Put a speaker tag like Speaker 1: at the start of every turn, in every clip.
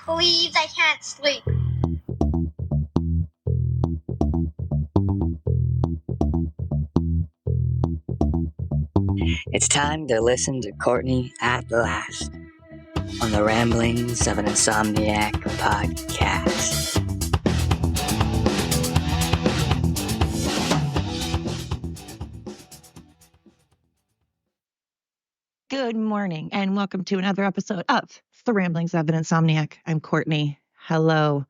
Speaker 1: Please, I can't sleep.
Speaker 2: It's time to listen to Courtney at last on the Ramblings of an Insomniac podcast.
Speaker 3: Good morning and welcome to another episode of The Ramblings of an Insomniac. I'm Courtney. Hello.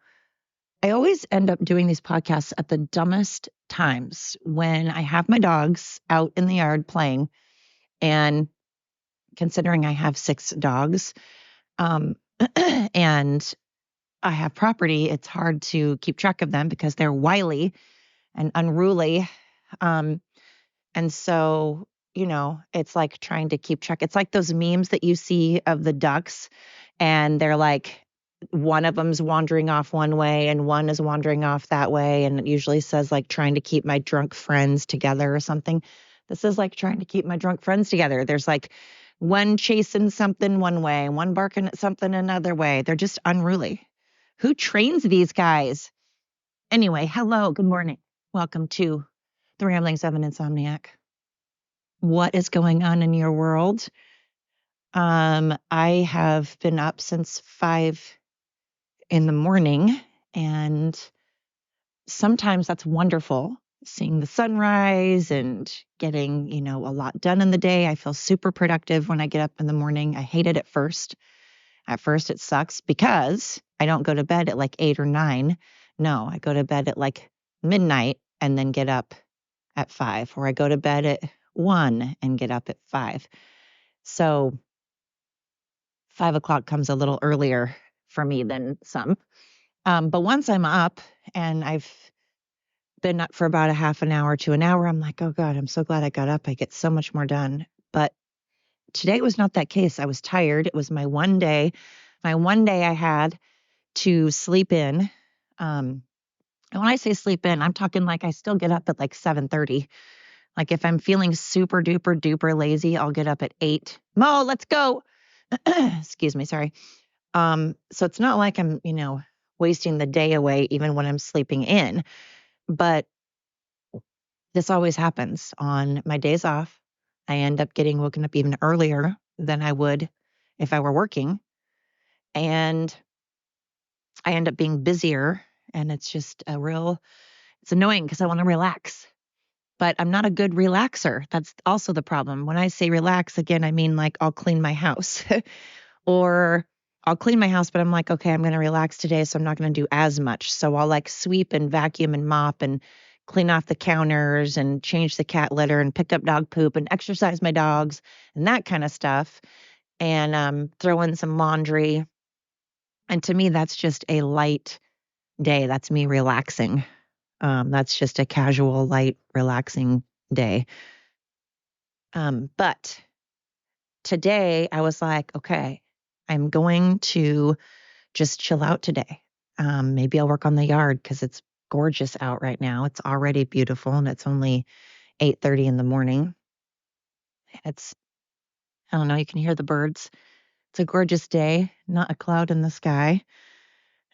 Speaker 3: I always end up doing these podcasts at the dumbest times when I have my dogs out in the yard playing. And considering I have 6 dogs and I have property, it's hard to keep track of them because they're wily and unruly. And so, it's like trying to keep track. It's like those memes that you see of the ducks, and they're like, one of them's wandering off one way and one is wandering off that way. And it usually says, like, trying to keep my drunk friends together or something. This is like trying to keep my drunk friends together. There's like one chasing something one way and one barking at something another way. They're just unruly. Who trains these guys? Anyway, hello, good morning. Welcome to The Ramblings of an Insomniac. What is going on in your world? I have been up since 5 in the morning, and sometimes that's wonderful, seeing the sunrise and getting, a lot done in the day. I feel super productive when I get up in the morning. I hate it at first. At first it sucks because I don't go to bed at like 8 or 9. No, I go to bed at like midnight and then get up at 5, or I go to bed at 1 and get up at 5. So 5 o'clock comes a little earlier for me than some. But once I'm up and I've been up for about a half an hour to an hour, I'm like, oh God, I'm so glad I got up. I get so much more done. But today was not that case. I was tired. It was my one day I had to sleep in. And when I say sleep in, I'm talking like I still get up at like 7:30. Like if I'm feeling super duper duper lazy, I'll get up at 8. Mo, let's go. Excuse me. Sorry. So it's not like I'm, wasting the day away even when I'm sleeping in, but this always happens on my days off. I end up getting woken up even earlier than I would if I were working. And I end up being busier, and it's just it's annoying because I want to relax, but I'm not a good relaxer. That's also the problem. When I say relax, again, I mean like I'll clean my house or I'll clean my house, but I'm like, okay, I'm going to relax today, so I'm not going to do as much. So I'll like sweep and vacuum and mop and clean off the counters and change the cat litter and pick up dog poop and exercise my dogs and that kind of stuff, and throw in some laundry. And to me, that's just a light day. That's me relaxing. That's just a casual, light, relaxing day. But today I was like, okay, I'm going to just chill out today. Maybe I'll work on the yard because it's gorgeous out right now. It's already beautiful, and it's only 8:30 in the morning. I don't know, you can hear the birds. It's a gorgeous day, not a cloud in the sky.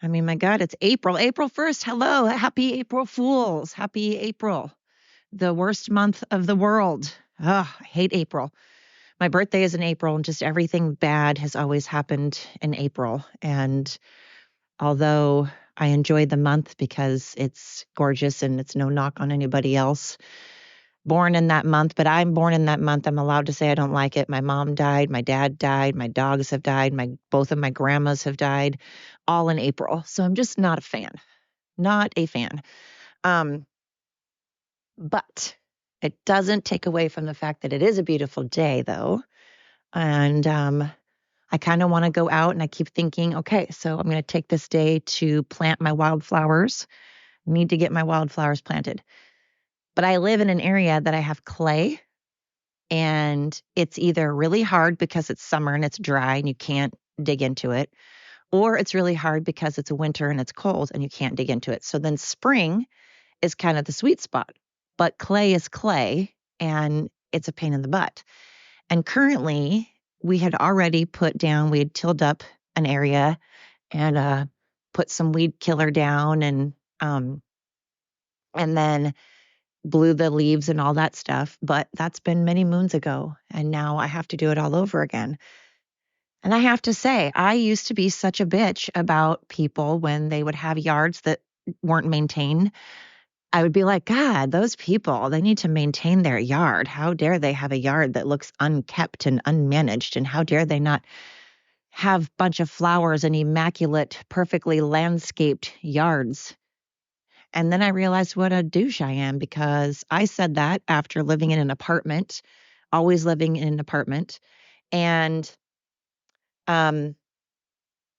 Speaker 3: I mean, my God, it's April 1st. Hello, happy April Fools. Happy April, the worst month of the world. I hate April. My birthday is in April, and just everything bad has always happened in April. And although I enjoy the month because it's gorgeous and it's no knock on anybody else born in that month, but I'm born in that month, I'm allowed to say I don't like it. My mom died, my dad died, my dogs have died, both of my grandmas have died, all in April. So I'm just not a fan. Not a fan. But it doesn't take away from the fact that it is a beautiful day, though. And I kind of want to go out, and I keep thinking, okay, so I'm going to take this day to plant my wildflowers. Need to get my wildflowers planted. But I live in an area that I have clay, and it's either really hard because it's summer and it's dry and you can't dig into it, or it's really hard because it's winter and it's cold and you can't dig into it. So then spring is kind of the sweet spot, but clay is clay and it's a pain in the butt. And currently we had tilled up an area, and put some weed killer down and then blew the leaves and all that stuff. But that's been many moons ago. And now I have to do it all over again. And I have to say, I used to be such a bitch about people when they would have yards that weren't maintained. I would be like, God, those people, they need to maintain their yard. How dare they have a yard that looks unkept and unmanaged? And how dare they not have a bunch of flowers and immaculate, perfectly landscaped yards? And then I realized what a douche I am, because I said that after living in an apartment, always living in an apartment. And um,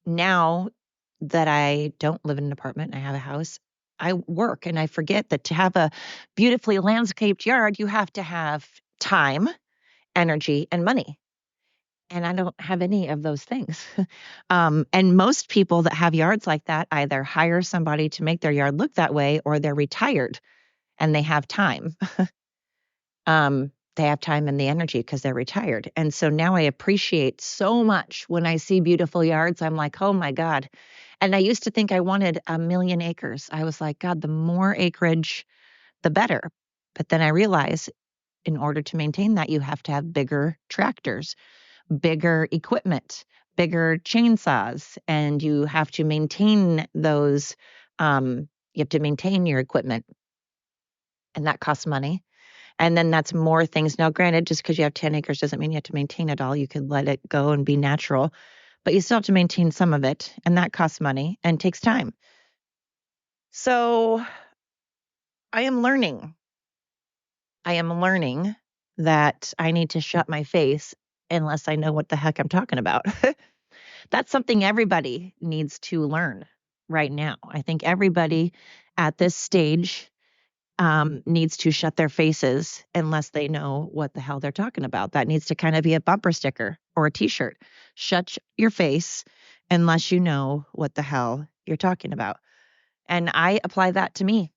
Speaker 3: now that I don't live in an apartment, I have a house, I work, and I forget that to have a beautifully landscaped yard, you have to have time, energy, and money. And I don't have any of those things. And most people that have yards like that either hire somebody to make their yard look that way, or they're retired and they have time. They have time and the energy because they're retired. And so now I appreciate so much when I see beautiful yards. I'm like, oh my God. And I used to think I wanted 1,000,000 acres. I was like, God, the more acreage, the better. But then I realized in order to maintain that, you have to have bigger tractors, bigger equipment, bigger chainsaws, and you have to maintain those. You have to maintain your equipment, and that costs money. And then that's more things. Now, granted, just because you have 10 acres doesn't mean you have to maintain it all. You could let it go and be natural, but you still have to maintain some of it, and that costs money and takes time. So I am learning. I am learning that I need to shut my face unless I know what the heck I'm talking about. That's something everybody needs to learn right now. I think everybody at this stage needs to shut their faces unless they know what the hell they're talking about. That needs to kind of be a bumper sticker or a t-shirt. Shut your face unless you know what the hell you're talking about. And I apply that to me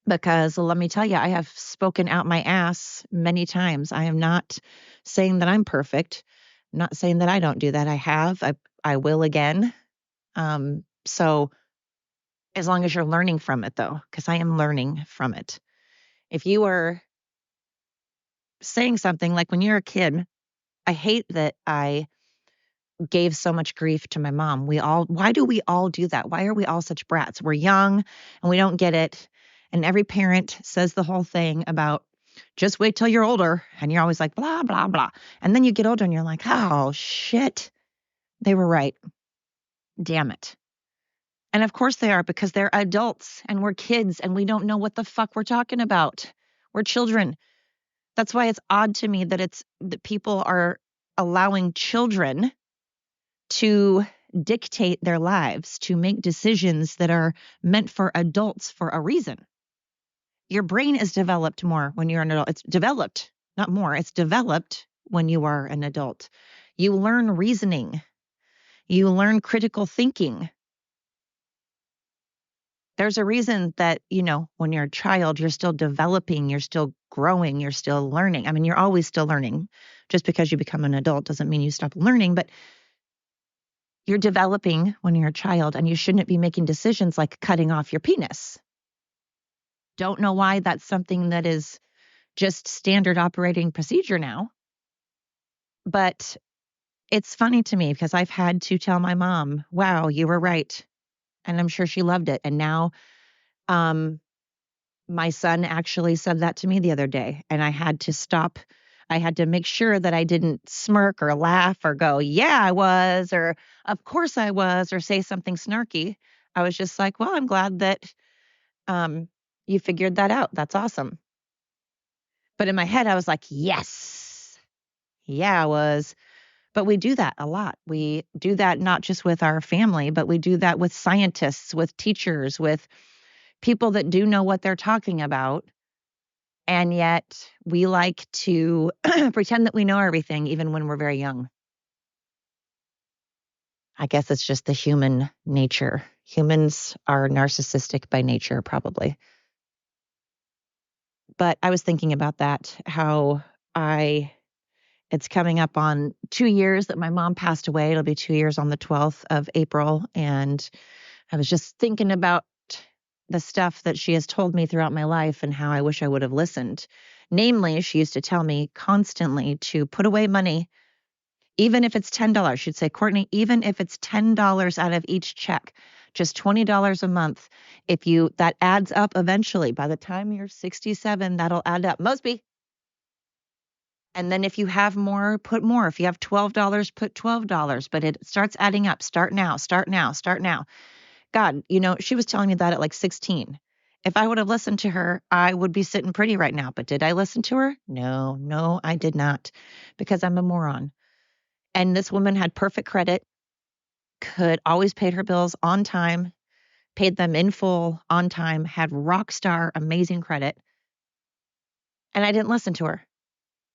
Speaker 3: because let me tell you, I have spoken out my ass many times. I am not saying that I'm perfect. I'm not saying that I don't do that. I have. I will again. So as long as you're learning from it, though, because I am learning from it. If you are saying something like when you're a kid, I hate that I gave so much grief to my mom. Why do we all do that? Why are we all such brats? We're young and we don't get it. And every parent says the whole thing about just wait till you're older. And you're always like, blah, blah, blah. And then you get older and you're like, oh, shit. They were right. Damn it. And of course they are, because they're adults and we're kids and we don't know what the fuck we're talking about. We're children. That's why it's odd to me that people are allowing children to dictate their lives, to make decisions that are meant for adults for a reason. Your brain is developed more when you're an adult. It's developed, not more. It's developed when you are an adult. You learn reasoning. You learn critical thinking. There's a reason that, when you're a child, you're still developing, you're still growing, you're still learning. I mean, you're always still learning. Just because you become an adult doesn't mean you stop learning, but you're developing when you're a child, and you shouldn't be making decisions like cutting off your penis. Don't know why that's something that is just standard operating procedure now. But it's funny to me because I've had to tell my mom, wow, you were right. And I'm sure she loved it. And now, my son actually said that to me the other day, and I had to stop. I had to make sure that I didn't smirk or laugh or go, yeah, I was, or of course I was, or say something snarky. I was just like, well, I'm glad that you figured that out. That's awesome. But in my head, I was like, yes, yeah, I was. But we do that a lot. We do that not just with our family, but we do that with scientists, with teachers, with people that do know what they're talking about. And yet we like to pretend that we know everything, even when we're very young. I guess it's just the human nature. Humans are narcissistic by nature, probably. But I was thinking about that, how I It's coming up on 2 years that my mom passed away. It'll be 2 years on the 12th of April. And I was just thinking about the stuff that she has told me throughout my life and how I wish I would have listened. Namely, she used to tell me constantly to put away money, even if it's $10. She'd say, Courtney, even if it's $10 out of each check, just $20 a month, that adds up eventually. By the time you're 67, that'll add up. Mosby. And then if you have more, put more. If you have $12, put $12. But it starts adding up. Start now, start now, start now. God, she was telling me that at like 16. If I would have listened to her, I would be sitting pretty right now. But did I listen to her? No, I did not, because I'm a moron. And this woman had perfect credit, could always paid her bills on time, paid them in full on time, had rock star amazing credit. And I didn't listen to her.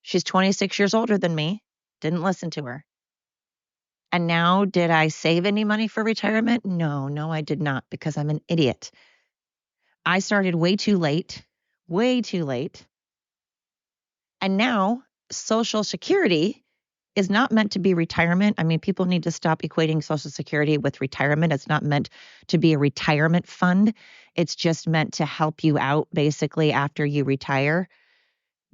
Speaker 3: She's 26 years older than me. Didn't listen to her. And now, did I save any money for retirement? No, I did not, because I'm an idiot. I started way too late. And now Social Security is not meant to be retirement. I mean, people need to stop equating Social Security with retirement. It's not meant to be a retirement fund. It's just meant to help you out basically after you retire.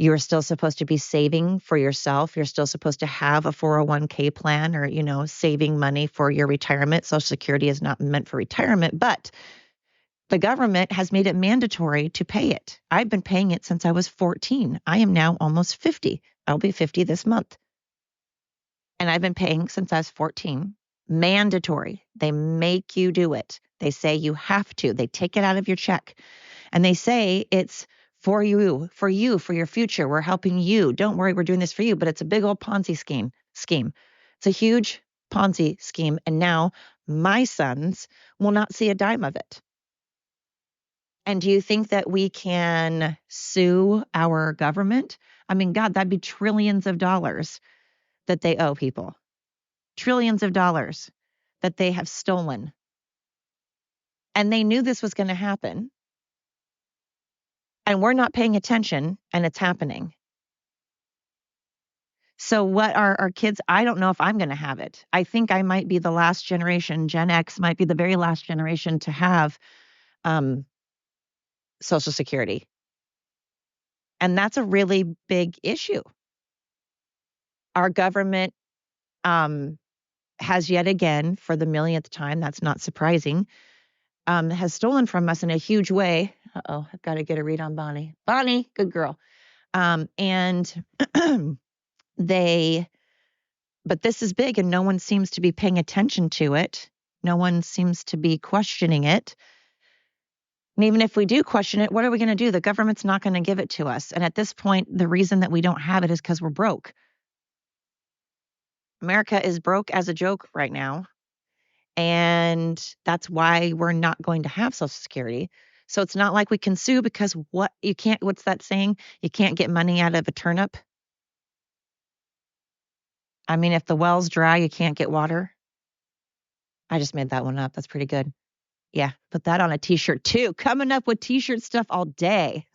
Speaker 3: You're still supposed to be saving for yourself. You're still supposed to have a 401k plan or, saving money for your retirement. Social Security is not meant for retirement, but the government has made it mandatory to pay it. I've been paying it since I was 14. I am now almost 50. I'll be 50 this month. And I've been paying since I was 14. Mandatory. They make you do it. They say you have to. They take it out of your check. And they say it's for you, for your future. We're helping you. Don't worry, we're doing this for you. But it's a big old Ponzi scheme. It's a huge Ponzi scheme. And now my sons will not see a dime of it. And do you think that we can sue our government? I mean, God, that'd be trillions of dollars that they owe people. Trillions of dollars that they have stolen. And they knew this was going to happen. And we're not paying attention, and it's happening. So what are our kids? I don't know if I'm going to have it. I think I might be the last generation. Gen X might be the very last generation to have Social Security. And that's a really big issue. Our government has yet again, for the millionth time, that's not surprising, has stolen from us in a huge way. I've got to get a read on Bonnie. Bonnie, good girl. And but this is big and no one seems to be paying attention to it. No one seems to be questioning it. And even if we do question it, what are we going to do? The government's not going to give it to us. And at this point, the reason that we don't have it is because we're broke. America is broke as a joke right now. And that's why we're not going to have Social Security. So it's not like we can sue because what's that saying? You can't get money out of a turnip. I mean, if the well's dry, you can't get water. I just made that one up. That's pretty good. Yeah, put that on a t-shirt too. Coming up with t-shirt stuff all day.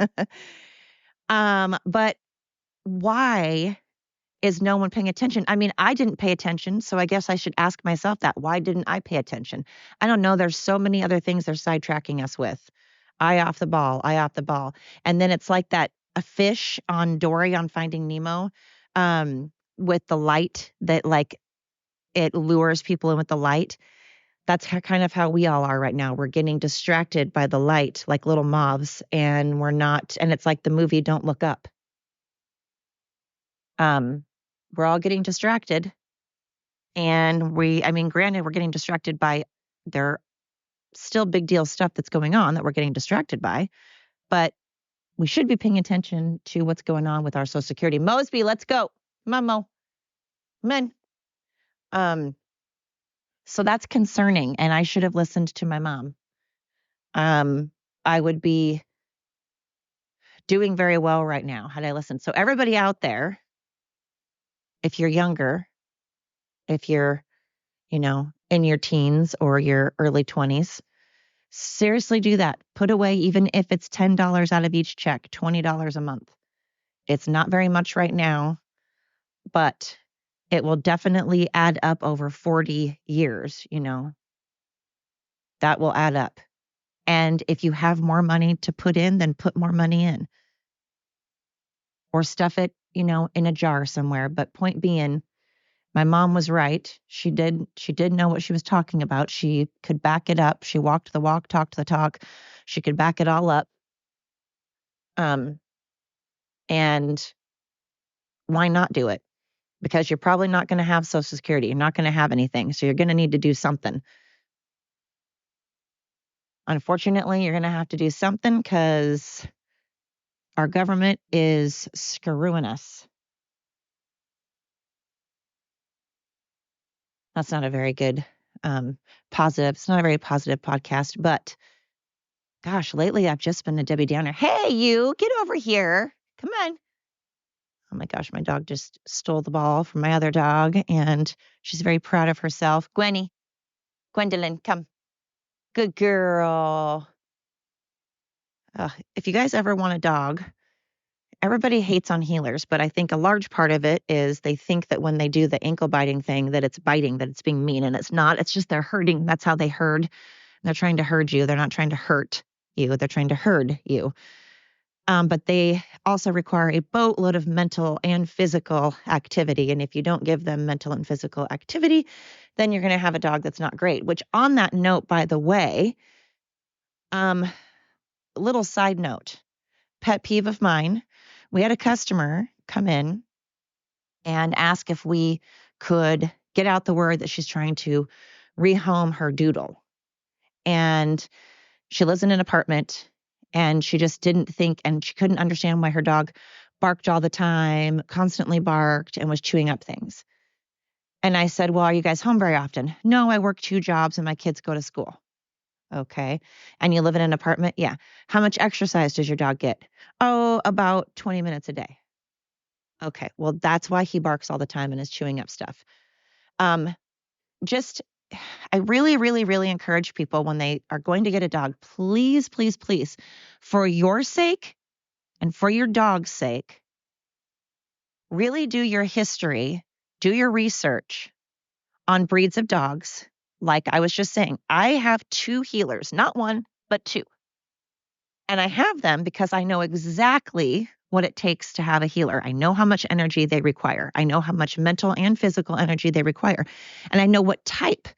Speaker 3: But why is no one paying attention? I mean, I didn't pay attention, so I guess I should ask myself that. Why didn't I pay attention? I don't know. There's so many other things they're sidetracking us with. Eye off the ball. And then it's like a fish on Dory on Finding Nemo, with the light that like it lures people in with the light. That's kind of how we all are right now. We're getting distracted by the light like little moths, and we're not. And it's like the movie Don't Look Up. We're all getting distracted. And granted, we're getting distracted by their still big deal stuff that's going on that we're getting distracted by. But we should be paying attention to what's going on with our Social Security. Mosby, let's go. Come on, Mo. Come on. So that's concerning. And I should have listened to my mom. I would be doing very well right now had I listened. So everybody out there, if you're younger, if you're, in your teens or your early 20s, seriously do that. Put away, even if it's $10 out of each check, $20 a month. It's not very much right now, but it will definitely add up over 40 years, that will add up. And if you have more money to put in, then put more money in or stuff it, in a jar somewhere. But point being, my mom was right. She did know what she was talking about. She could back it up. She walked the walk, talked the talk. She could back it all up. And why not do it? Because you're probably not going to have Social Security. You're not going to have anything. So you're going to need to do something. Unfortunately, you're going to have to do something because our government is screwing us. That's not a very good positive. It's not a very positive podcast, but gosh, lately I've just been a Debbie Downer. Hey, you get over here. Come on. Oh my gosh, my dog just stole the ball from my other dog and she's very proud of herself. Gwendolyn, come. Good girl. If you guys ever want a dog, everybody hates on healers, but I think a large part of it is they think that when they do the ankle biting thing, that it's biting, that it's being mean, and it's not. It's just they're herding. That's how they herd. They're trying to herd you. They're not trying to hurt you. They're trying to herd you. But they also require a boatload of mental and physical activity. And if you don't give them mental and physical activity, then you're going to have a dog that's not great. Which, on that note, by the way, little side note, pet peeve of mine. We had a customer come in and ask if we could get out the word that she's trying to rehome her doodle. And she lives in an apartment and she just didn't think and she couldn't understand why her dog barked all the time, constantly barked and was chewing up things. And I said, well, are you guys home very often? No, I work 2 jobs and my kids go to school. Okay. And you live in an apartment? Yeah. How much exercise does your dog get? Oh, about 20 minutes a day. Okay. Well, that's why he barks all the time and is chewing up stuff. Just, I really, really, really encourage people when they are going to get a dog, please, please, please, for your sake and for your dog's sake, really do your history, do your research on breeds of dogs. Like I was just saying, I have 2 healers, not 1, but 2. And I have them because I know exactly what it takes to have a healer. I know how much energy they require. I know how much mental and physical energy they require. And I know what type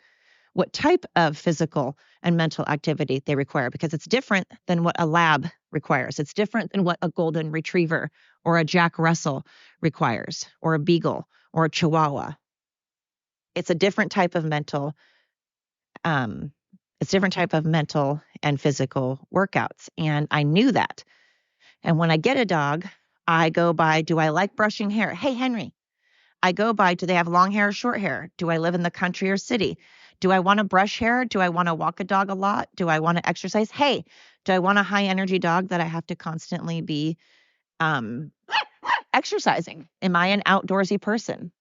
Speaker 3: of physical and mental activity they require because it's different than what a lab requires. It's different than what a golden retriever or a Jack Russell requires or a beagle or a chihuahua. It's a different type of mental and physical workouts. And I knew that. And when I get a dog, I go by, do I like brushing hair? Hey, Henry, I go by, do they have long hair or short hair? Do I live in the country or city? Do I want to brush hair? Do I want to walk a dog a lot? Do I want to exercise? Hey, do I want a high energy dog that I have to constantly be exercising? Am I an outdoorsy person?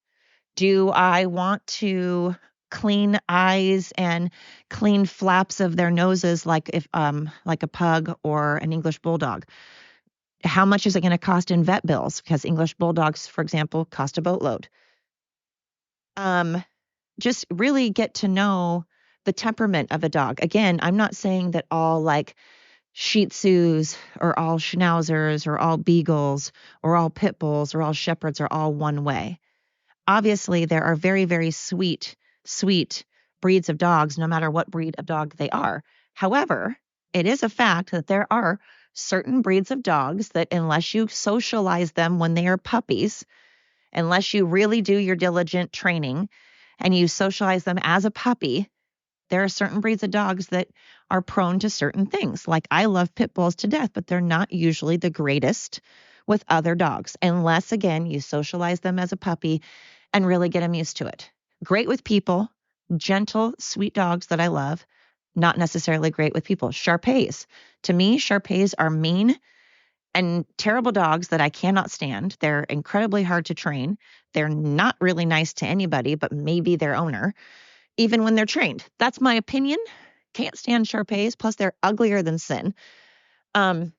Speaker 3: Do I want to clean eyes and clean flaps of their noses like a pug or an English bulldog? How much is it going to cost in vet bills? Because English bulldogs, for example, cost a boatload. Just really get to know the temperament of a dog. Again, I'm not saying that all like Shih Tzus or all Schnauzers or all Beagles or all Pit Bulls or all Shepherds are all one way. Obviously, there are very, very sweet breeds of dogs, no matter what breed of dog they are. However, it is a fact that there are certain breeds of dogs that unless you socialize them when they are puppies, unless you really do your diligent training and you socialize them as a puppy, there are certain breeds of dogs that are prone to certain things. Like I love pit bulls to death, but they're not usually the greatest with other dogs, unless, again, you socialize them as a puppy and really get them used to it. Great with people, gentle, sweet dogs that I love, not necessarily great with people. Shar-Peis. To me, Shar-Peis are mean and terrible dogs that I cannot stand. They're incredibly hard to train. They're not really nice to anybody, but maybe their owner, even when they're trained. That's my opinion. Can't stand Shar-Peis. Plus, they're uglier than sin. And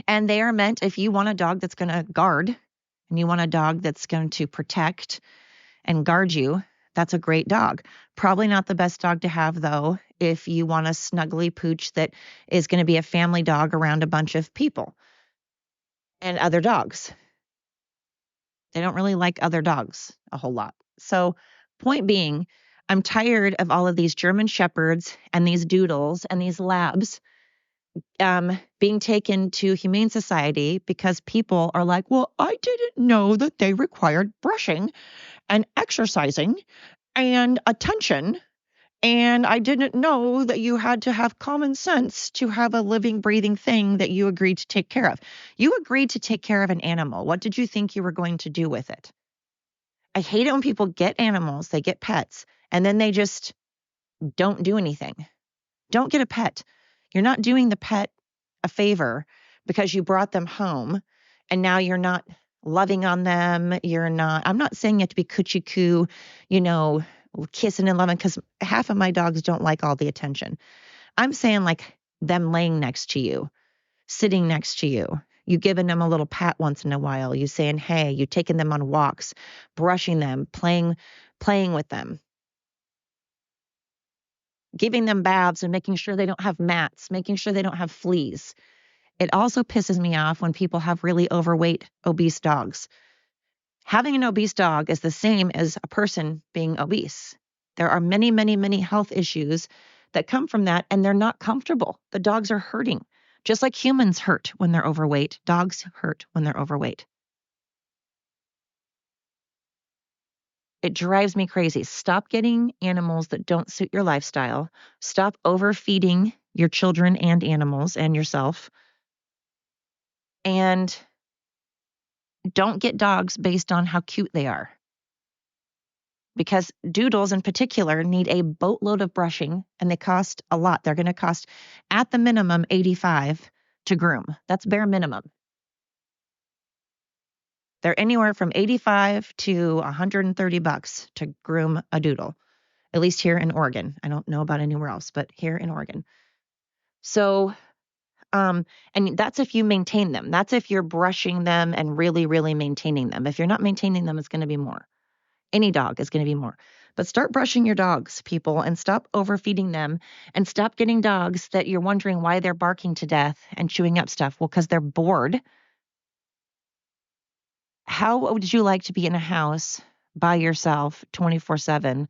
Speaker 3: they are meant if you want a dog that's going to guard and you want a dog that's going to protect and guard you, that's a great dog. Probably not the best dog to have, though, if you want a snuggly pooch that is going to be a family dog around a bunch of people and other dogs. They don't really like other dogs a whole lot. So, point being, I'm tired of all of these German Shepherds and these doodles and these labs being taken to Humane Society because people are like, well, I didn't know that they required brushing and exercising and attention. And I didn't know that you had to have common sense to have a living, breathing thing that you agreed to take care of. You agreed to take care of an animal. What did you think you were going to do with it? I hate it when people get animals, they get pets, and then they just don't do anything. Don't get a pet. You're not doing the pet a favor because you brought them home and now you're not loving on them. I'm not saying you have to be coochie coo, kissing and loving, because half of my dogs don't like all the attention. I'm saying like them laying next to you, sitting next to you. You giving them a little pat once in a while. You saying, hey, you taking them on walks, brushing them, playing with them, giving them baths and making sure they don't have mats, making sure they don't have fleas. It also pisses me off when people have really overweight, obese dogs. Having an obese dog is the same as a person being obese. There are many, many, many health issues that come from that, and they're not comfortable. The dogs are hurting. Just like humans hurt when they're overweight, dogs hurt when they're overweight. It drives me crazy. Stop getting animals that don't suit your lifestyle. Stop overfeeding your children and animals and yourself. And don't get dogs based on how cute they are. Because doodles in particular need a boatload of brushing and they cost a lot. They're going to cost at the minimum $85 to groom. That's bare minimum. They're anywhere from $85 to $130 to groom a doodle, at least here in Oregon. I don't know about anywhere else, but here in Oregon. So, and that's if you maintain them. That's if you're brushing them and really, really maintaining them. If you're not maintaining them, it's going to be more. Any dog is going to be more. But start brushing your dogs, people, and stop overfeeding them and stop getting dogs that you're wondering why they're barking to death and chewing up stuff. Well, because they're bored. How would you like to be in a house by yourself 24/7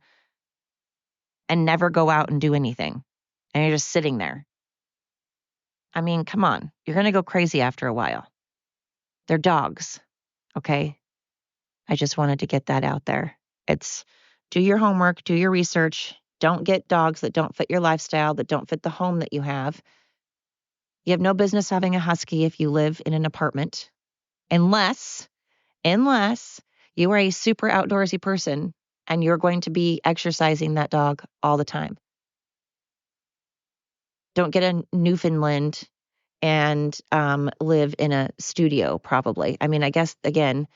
Speaker 3: and never go out and do anything? And you're just sitting there. I mean, come on. You're going to go crazy after a while. They're dogs. Okay. I just wanted to get that out there. It's do your homework, do your research. Don't get dogs that don't fit your lifestyle, that don't fit the home that you have. You have no business having a husky if you live in an apartment, unless you are a super outdoorsy person and you're going to be exercising that dog all the time. Don't get a Newfoundland and live in a studio, probably. I mean, I guess, again,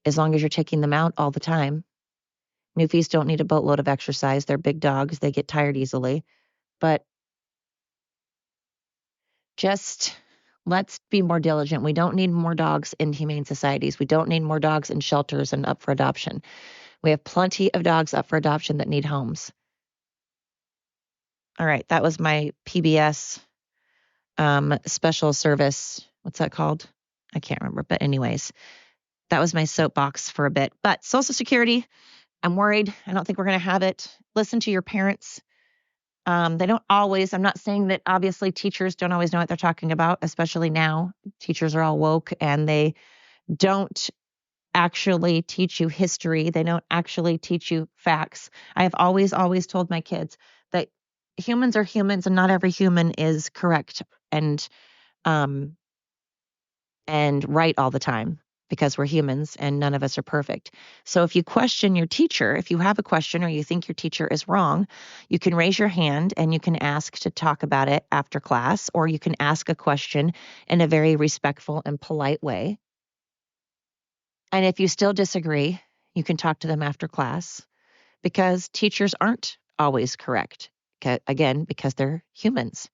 Speaker 3: as long as you're taking them out all the time. Newfies don't need a boatload of exercise. They're big dogs. They get tired easily. But just let's be more diligent. We don't need more dogs in humane societies. We don't need more dogs in shelters and up for adoption. We have plenty of dogs up for adoption that need homes. All right, that was my PBS special service. What's that called? I can't remember. But anyways, that was my soapbox for a bit. But Social Security, I'm worried. I don't think we're going to have it. Listen to your parents. They don't always. I'm not saying that obviously teachers don't always know what they're talking about, especially now. Teachers are all woke and they don't actually teach you history. They don't actually teach you facts. I have always told my kids that humans are humans and not every human is correct um, and right all the time because we're humans and none of us are perfect. So if you question your teacher, if you have a question or you think your teacher is wrong, you can raise your hand and you can ask to talk about it after class, or you can ask a question in a very respectful and polite way. And if you still disagree, you can talk to them after class because teachers aren't always correct. Again, because they're humans.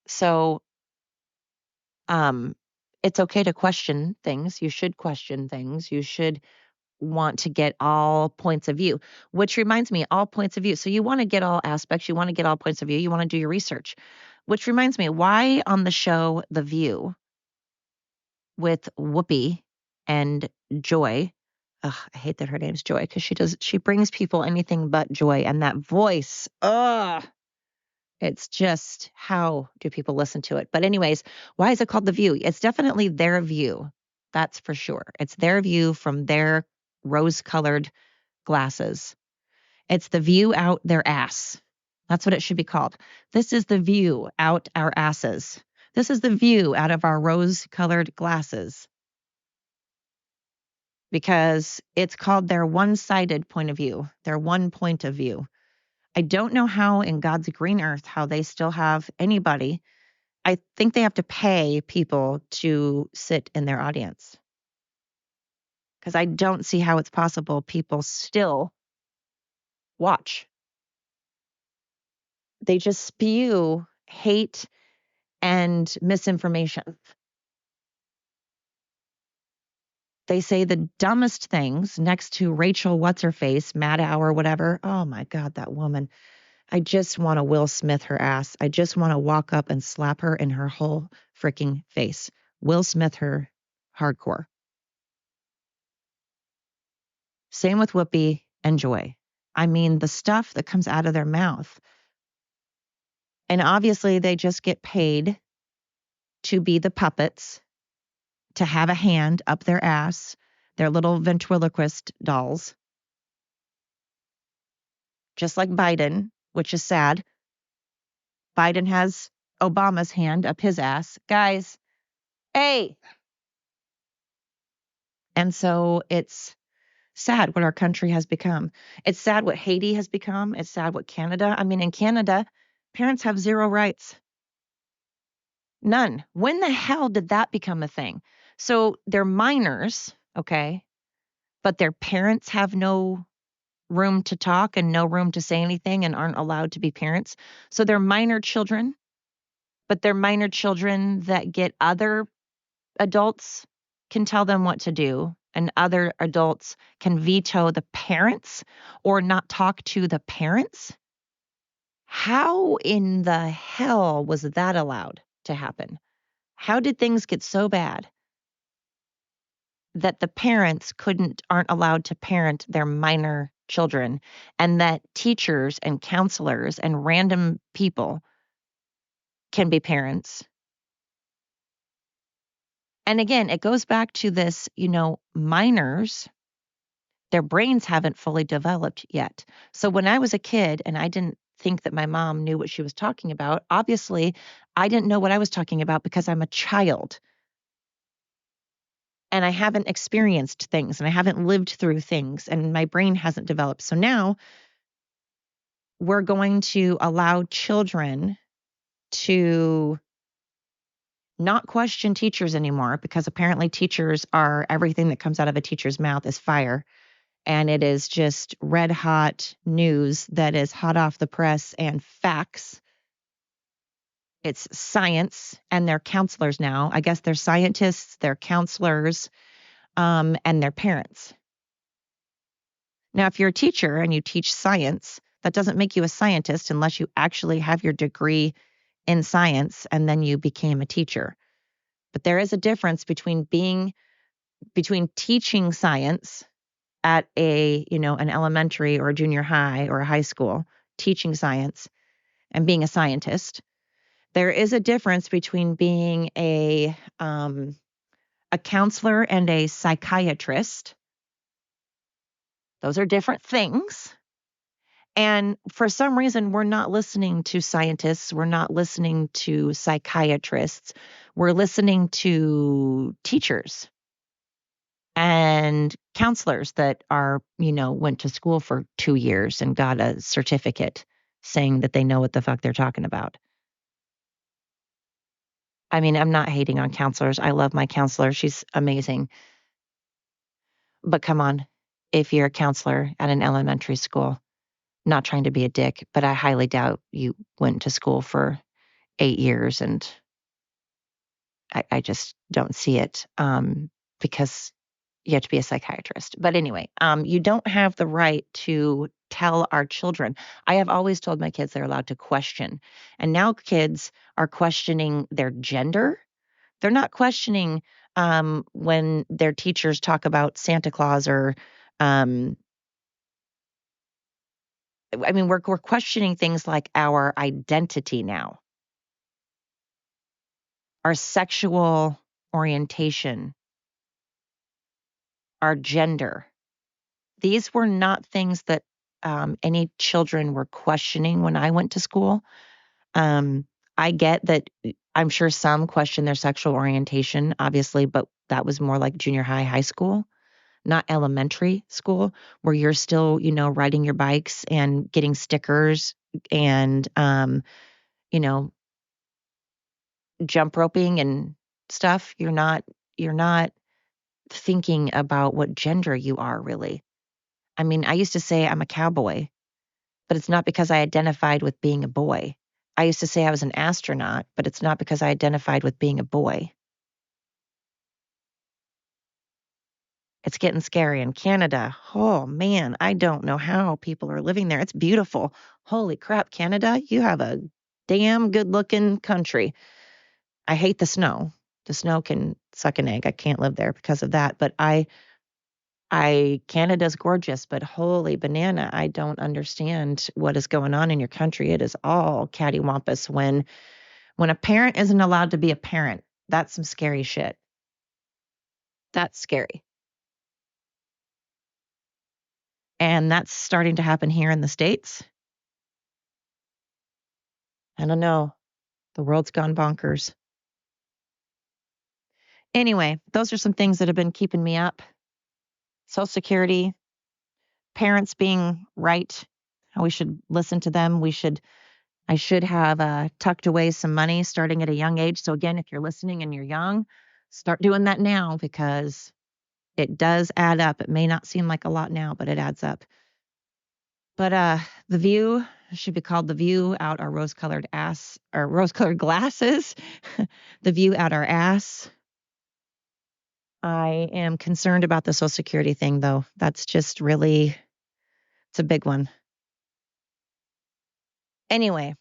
Speaker 3: So, um, it's okay to question things. You should question things. You should want to get all points of view, which reminds me, all points of view. So you want to get all aspects, you want to get all points of view, you want to do your research, which reminds me, why on the show The View with Whoopi and Joy, ugh, I hate that her name's Joy because she brings people anything but joy, and that voice, it's just, how do people listen to it? But anyways, why is it called The View? It's definitely their view. That's for sure. It's their view from their rose-colored glasses. It's the view out their ass. That's what it should be called. This is the view out our asses. This is the view out of our rose-colored glasses. Because it's called their one-sided point of view, their one point of view. I don't know how in God's green earth, how they still have anybody. I think they have to pay people to sit in their audience. Because I don't see how it's possible people still watch. They just spew hate and misinformation. They say the dumbest things next to Rachel, what's her face, Maddow or whatever. Oh my God, that woman. I just want to Will Smith her ass. I just want to walk up and slap her in her whole freaking face. Will Smith her hardcore. Same with Whoopi and Joy. I mean, the stuff that comes out of their mouth. And obviously, they just get paid to be the puppets, to have a hand up their ass, their little ventriloquist dolls. Just like Biden, which is sad. Biden has Obama's hand up his ass. Guys, hey. And so it's sad what our country has become. It's sad what Haiti has become. It's sad what Canada. I mean, in Canada, parents have zero rights. None. When the hell did that become a thing? So they're minors, okay, but their parents have no room to talk and no room to say anything and aren't allowed to be parents. So they're minor children, but they're minor children that get other adults can tell them what to do, and other adults can veto the parents or not talk to the parents. How in the hell was that allowed to happen? How did things get so bad that the parents aren't allowed to parent their minor children, and that teachers and counselors and random people can be parents? And again, it goes back to this, minors, their brains haven't fully developed yet. So when I was a kid and I didn't think that my mom knew what she was talking about, obviously I didn't know what I was talking about because I'm a child. And I haven't experienced things and I haven't lived through things and my brain hasn't developed. So now we're going to allow children to not question teachers anymore, because apparently teachers are, everything that comes out of a teacher's mouth is fire. And it is just red hot news that is hot off the press and facts. It's science, and they're counselors now. I guess they're scientists, they're counselors, and they're parents. Now, if you're a teacher and you teach science, that doesn't make you a scientist unless you actually have your degree in science and then you became a teacher. But there is a difference between teaching science at an elementary or a junior high or a high school, teaching science and being a scientist. There is a difference between being a counselor and a psychiatrist. Those are different things. And for some reason, we're not listening to scientists. We're not listening to psychiatrists. We're listening to teachers and counselors that went to school for 2 years and got a certificate saying that they know what the fuck they're talking about. I mean, I'm not hating on counselors. I love my counselor. She's amazing. But come on, if you're a counselor at an elementary school, not trying to be a dick, but I highly doubt you went to school for 8 years and I just don't see it because you have to be a psychiatrist. But anyway, you don't have the right to tell our children. I have always told my kids they're allowed to question. And now kids are questioning their gender. They're not questioning when their teachers talk about Santa Claus or, I mean, we're questioning things like our identity now, our sexual orientation, our gender. These were not things that any children were questioning when I went to school. I get that I'm sure some question their sexual orientation, obviously, but that was more like junior high, high school, not elementary school, where you're still, riding your bikes and getting stickers and, you know, jump roping and stuff. You're not thinking about what gender you are really. I mean, I used to say I'm a cowboy, but it's not because I identified with being a boy. I used to say I was an astronaut, but it's not because I identified with being a boy. It's getting scary in Canada. Oh man, I don't know how people are living there. It's beautiful. Holy crap, Canada, you have a damn good looking country. I hate the snow. The snow can suck an egg. I can't live there because of that. But Canada's gorgeous, but holy banana, I don't understand what is going on in your country. It is all cattywampus when a parent isn't allowed to be a parent. That's some scary shit. That's scary. And that's starting to happen here in the States. I don't know. The world's gone bonkers. Anyway, those are some things that have been keeping me up. Social Security, parents being right, how we should listen to them. I should have tucked away some money starting at a young age. So again, if you're listening and you're young, start doing that now because it does add up. It may not seem like a lot now, but it adds up. But the view should be called the view out our rose-colored ass or rose-colored glasses. The view out our ass. I am concerned about the Social Security thing, though. That's just really, it's a big one. Anyway,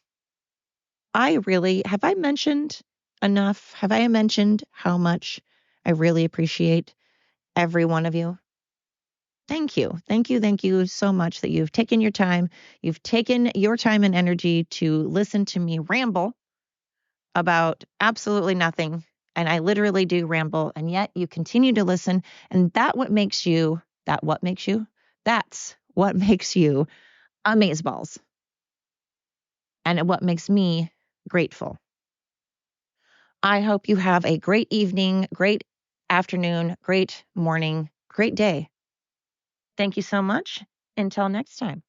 Speaker 3: have I mentioned enough? Have I mentioned how much I really appreciate every one of you? Thank you. Thank you. Thank you so much that you've taken your time. You've taken your time and energy to listen to me ramble about absolutely nothing. And I literally do ramble, and yet you continue to listen. And that's what makes you amazeballs. And what makes me grateful. I hope you have a great evening, great afternoon, great morning, great day. Thank you so much. Until next time.